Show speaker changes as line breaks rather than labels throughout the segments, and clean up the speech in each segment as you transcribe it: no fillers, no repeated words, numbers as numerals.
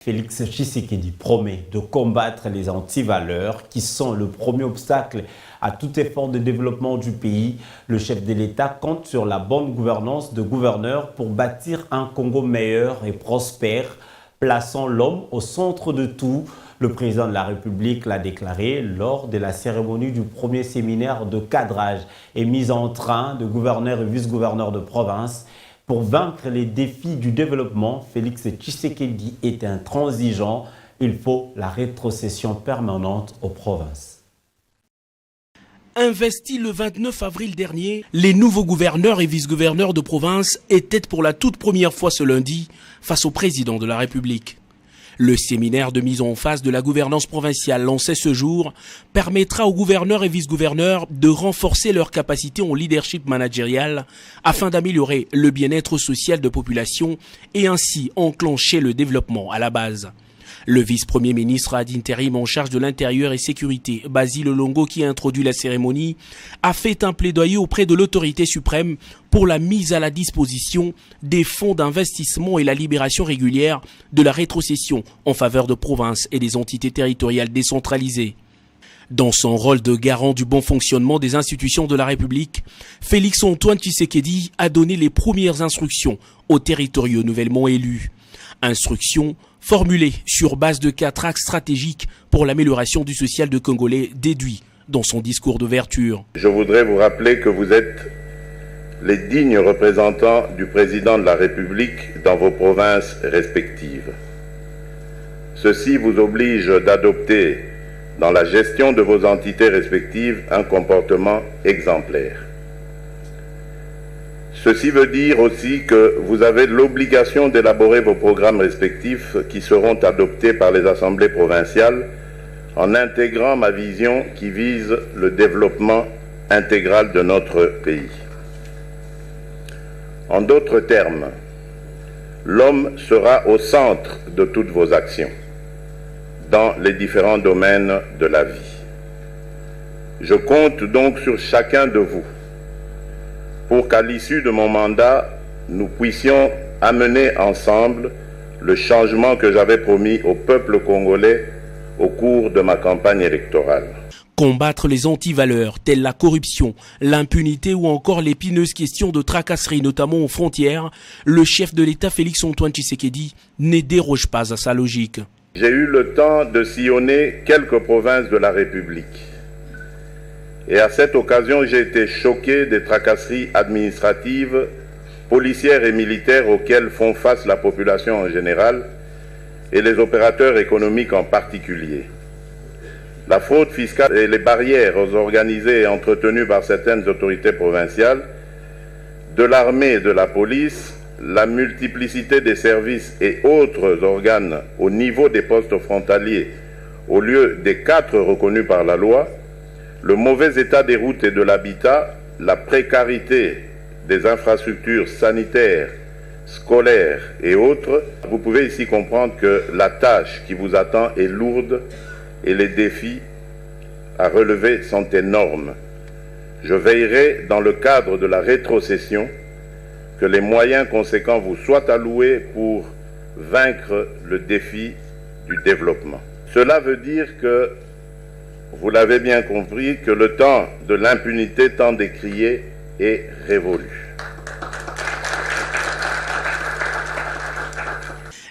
Félix Tshisekedi promet de combattre les antivaleurs qui sont le premier obstacle à tout effort de développement du pays. Le chef de l'État compte sur la bonne gouvernance de gouverneurs pour bâtir un Congo meilleur et prospère, plaçant l'homme au centre de tout. Le président de la République l'a déclaré lors de la cérémonie du premier séminaire de cadrage et mise en train de gouverneurs et vice-gouverneurs de province. Pour vaincre les défis du développement, Félix Tshisekedi est intransigeant. Il faut la rétrocession permanente aux provinces.
Investis le 29 avril dernier, les nouveaux gouverneurs et vice-gouverneurs de province étaient pour la toute première fois ce lundi face au président de la République. Le séminaire de mise en face de la gouvernance provinciale lancé ce jour permettra aux gouverneurs et vice-gouverneurs de renforcer leur capacité en leadership managérial afin d'améliorer le bien-être social de population et ainsi enclencher le développement à la base. Le vice-premier ministre ad intérim en charge de l'intérieur et sécurité, Basile Longo, qui a introduit la cérémonie, a fait un plaidoyer auprès de l'autorité suprême pour la mise à la disposition des fonds d'investissement et la libération régulière de la rétrocession en faveur de provinces et des entités territoriales décentralisées. Dans son rôle de garant du bon fonctionnement des institutions de la République, Félix-Antoine Tshisekedi a donné les premières instructions aux territoriaux nouvellement élus. Instructions formulées sur base de 4 axes stratégiques pour l'amélioration du social de Congolais, déduit dans son discours d'ouverture.
Je voudrais vous rappeler que vous êtes les dignes représentants du président de la République dans vos provinces respectives. Ceci vous oblige d'adopter dans la gestion de vos entités respectives un comportement exemplaire. Ceci veut dire aussi que vous avez l'obligation d'élaborer vos programmes respectifs qui seront adoptés par les assemblées provinciales en intégrant ma vision qui vise le développement intégral de notre pays. En d'autres termes, l'homme sera au centre de toutes vos actions, dans les différents domaines de la vie. Je compte donc sur chacun de vous pour qu'à l'issue de mon mandat, nous puissions amener ensemble le changement que j'avais promis au peuple congolais au cours de ma campagne électorale.
Combattre les antivaleurs telles la corruption, l'impunité ou encore l'épineuse question de tracasserie, notamment aux frontières, le chef de l'État Félix-Antoine Tshisekedi ne déroge pas à sa logique.
J'ai eu le temps de sillonner quelques provinces de la République. Et à cette occasion, j'ai été choqué des tracasseries administratives, policières et militaires auxquelles font face la population en général et les opérateurs économiques en particulier. La fraude fiscale et les barrières organisées et entretenues par certaines autorités provinciales, de l'armée et de la police, la multiplicité des services et autres organes au niveau des postes frontaliers au lieu des 4 reconnus par la loi, le mauvais état des routes et de l'habitat, la précarité des infrastructures sanitaires, scolaires et autres, vous pouvez ici comprendre que la tâche qui vous attend est lourde et les défis à relever sont énormes. Je veillerai, dans le cadre de la rétrocession, que les moyens conséquents vous soient alloués pour vaincre le défi du développement. Cela veut dire que, vous l'avez bien compris, que le temps de l'impunité tant décrié est révolu.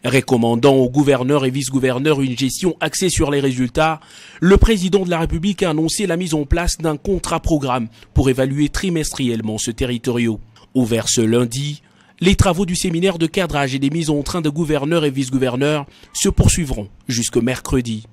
Recommandant aux gouverneurs et vice-gouverneurs une gestion axée sur les résultats, le président de la République a annoncé la mise en place d'un contrat-programme pour évaluer trimestriellement ce territorial. Ouvert ce lundi, les travaux du séminaire de cadrage et des mises en train de gouverneurs et vice-gouverneurs se poursuivront jusqu'au mercredi.